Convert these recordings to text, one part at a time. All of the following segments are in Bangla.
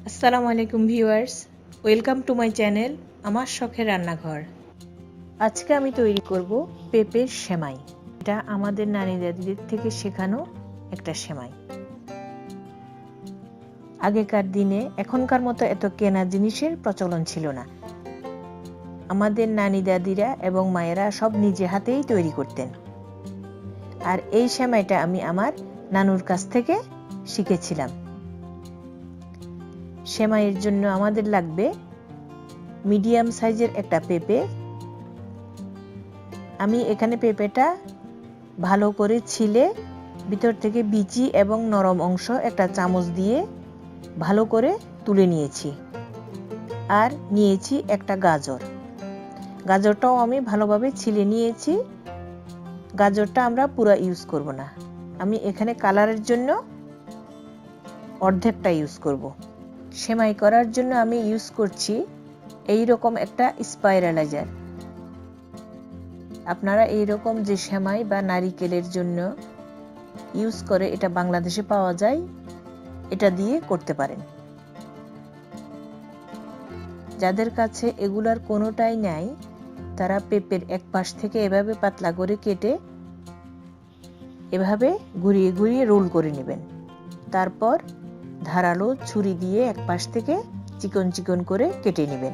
আসসালামু আলাইকুম viewers, welcome to my channel আমার শখের রান্নাঘর। আজকে আমি তৈরি করব পেঁপের সেমাই। এটা আমাদের নানি দাদিদের থেকে শেখানো একটা সেমাই। আগেকার দিনে এখনকার মতো এত কেনা জিনিসের প্রচলন ছিল না। আমাদের নানি দাদিরা এবং মায়েরা সব নিজে হাতেই তৈরি করতেন। আর এই সেমাইটা আমি আমার নানুর কাছ থেকে শিখেছিলাম। সেমাইয়ের জন্য আমাদের লাগবে মিডিয়াম সাইজের একটা পেঁপে। আমি এখানে পেঁপেটা ভালো করে ছিলে ভিতর থেকে বিচি এবং নরম অংশ একটা চামচ দিয়ে ভালো করে তুলে নিয়েছি। আর নিয়েছি একটা গাজর। গাজরটাও আমি ভালোভাবে ছিলে নিয়েছি। গাজরটা আমরা পুরো ইউজ করব না, আমি এখানে কালারের জন্য অর্ধেকটা ইউজ করব। সেমাই করার জন্য আমি ইউজ করছি এই রকম একটা স্পাইরালাইজার। আপনারা এই রকম যে সেমাই বা নারিকেলের জন্য ইউজ করে, এটা বাংলাদেশে পাওয়া যায়, এটা দিয়ে করতে পারেন। যাদের কাছে এগুলার কোনোটাই নাই, তারা পেঁপের এক পাশ থেকে এভাবে পাতলা করে কেটে এভাবে ঘুরিয়ে ঘুরিয়ে রোল করে নেবেন। তারপর ধারালো ছুরি দিয়ে এক পাশ থেকে চিকন চিকন করে কেটে নেবেন।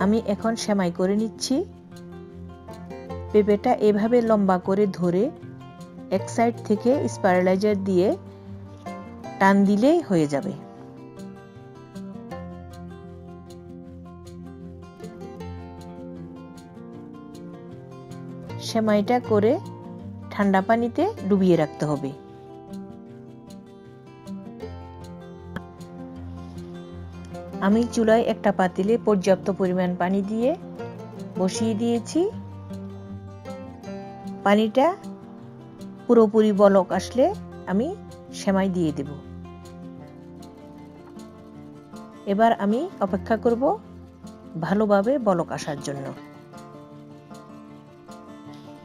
আমি এখন সেমাই করে নিচ্ছি। পেঁপেটা এভাবে লম্বা করে ধরে এক সাইড থেকে স্পাইরালাইজার দিয়ে টান দিলেই হয়ে যাবে। সেমাইটা করে ঠান্ডা পানিতে ডুবিয়ে রাখতে হবে। আমি চুলায় একটা পাতিলে পর্যাপ্ত পরিমাণ পানি দিয়ে বসিয়ে দিয়েছি। পানিটা পুরোপুরি বলক আসলে আমি সেমাই দিয়ে দেব। এবার আমি অপেক্ষা করব ভালোভাবে বলক আসার জন্য।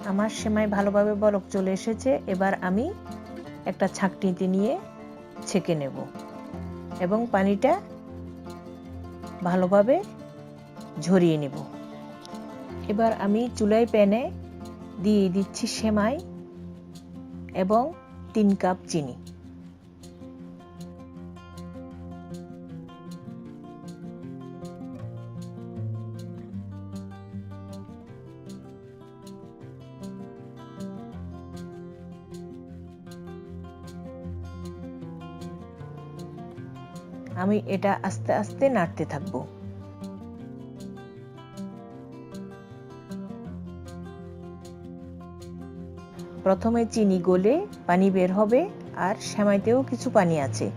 আমার সেমাই ভালোভাবে বলক চলে এসেছে। এবার আমি একটা ছাঁকনিতে নিয়ে ছেঁকে নেব এবং পানিটা ভালোভাবে ঝরিয়ে নেব। এবার আমি চুলায় প্যানে দিয়ে দিচ্ছি সেমাই এবং 3 কাপ চিনি। আমি এটা আস্তে আস্তে নাড়তে থাকব। প্রথমে চিনি গলে পানি বের হবে, আর সেমাইতেও কিছু পানি আছে।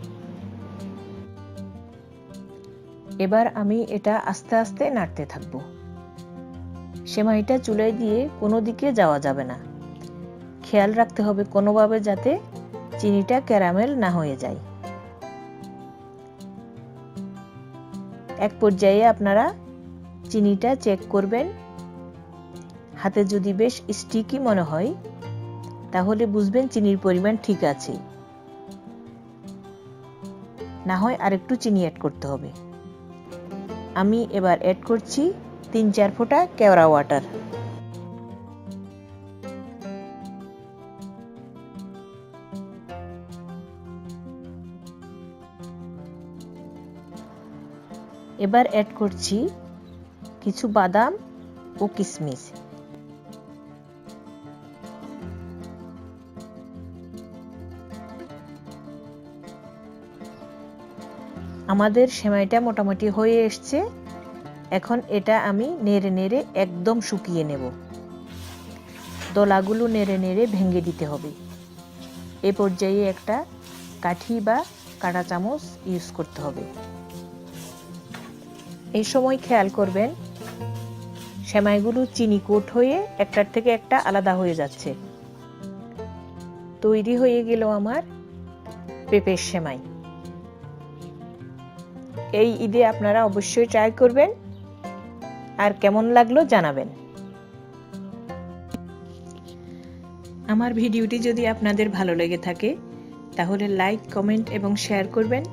এবার আমি এটা আস্তে আস্তে নাড়তে থাকব। সেমাইটা চুলায় দিয়ে কোনো দিকে যাওয়া যাবে না। খেয়াল রাখতে হবে কোনোভাবে যাতে চিনিটা ক্যারামেল না হয়ে যায়। এক পর্যায়ে আপনারা চিনিটা চেক করবেন। হাতে যদি বেশ স্টিকি মনে হয়, তাহলে বুঝবেন চিনির পরিমাণ ঠিক আছে। না হয় আরেকটু চিনি অ্যাড করতে হবে। আমি এবার অ্যাড করছি 3-4 ফোঁটা কেওড়া ওয়াটার। এবার অ্যাড করছি কিছু বাদাম ও কিশমিশ। আমাদের সেমাইটা মোটামুটি হয়ে এসছে। এখন এটা আমি নেড়ে নেড়ে একদম শুকিয়ে নেব। দলাগুলো নেড়ে নেড়ে ভেঙে দিতে হবে। এ পর্যায়ে একটা কাঠি বা কাঁটা চামচ ইউজ করতে হবে। এই সময় খেয়াল করবেন সেমাইগুলো চিনি কোট হয়ে একটার থেকে একটা আলাদা হয়ে যাচ্ছে। তৈরি হয়ে গেল আমার পেঁপের সেমাই। এই ঈদে আপনারা অবশ্যই ট্রাই করবেন আর কেমন লাগলো জানাবেন। আমার ভিডিওটি যদি আপনাদের ভালো লেগে থাকে তাহলে লাইক, কমেন্ট এবং শেয়ার করবেন।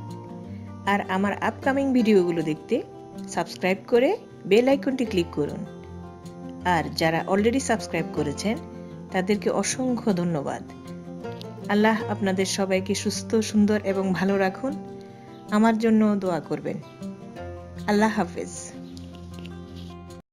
আর আমার আপকামিং ভিডিওগুলো দেখতে সাবস্ক্রাইব করে বেল আইকনটি ক্লিক করুন। আর যারা অলরেডি সাবস্ক্রাইব করেছেন তাদেরকে অসংখ্য ধন্যবাদ। আল্লাহ আপনাদের সবাইকে সুস্থ, সুন্দর এবং ভালো রাখুন। আমার জন্য দোয়া করবেন। আল্লাহ হাফেজ।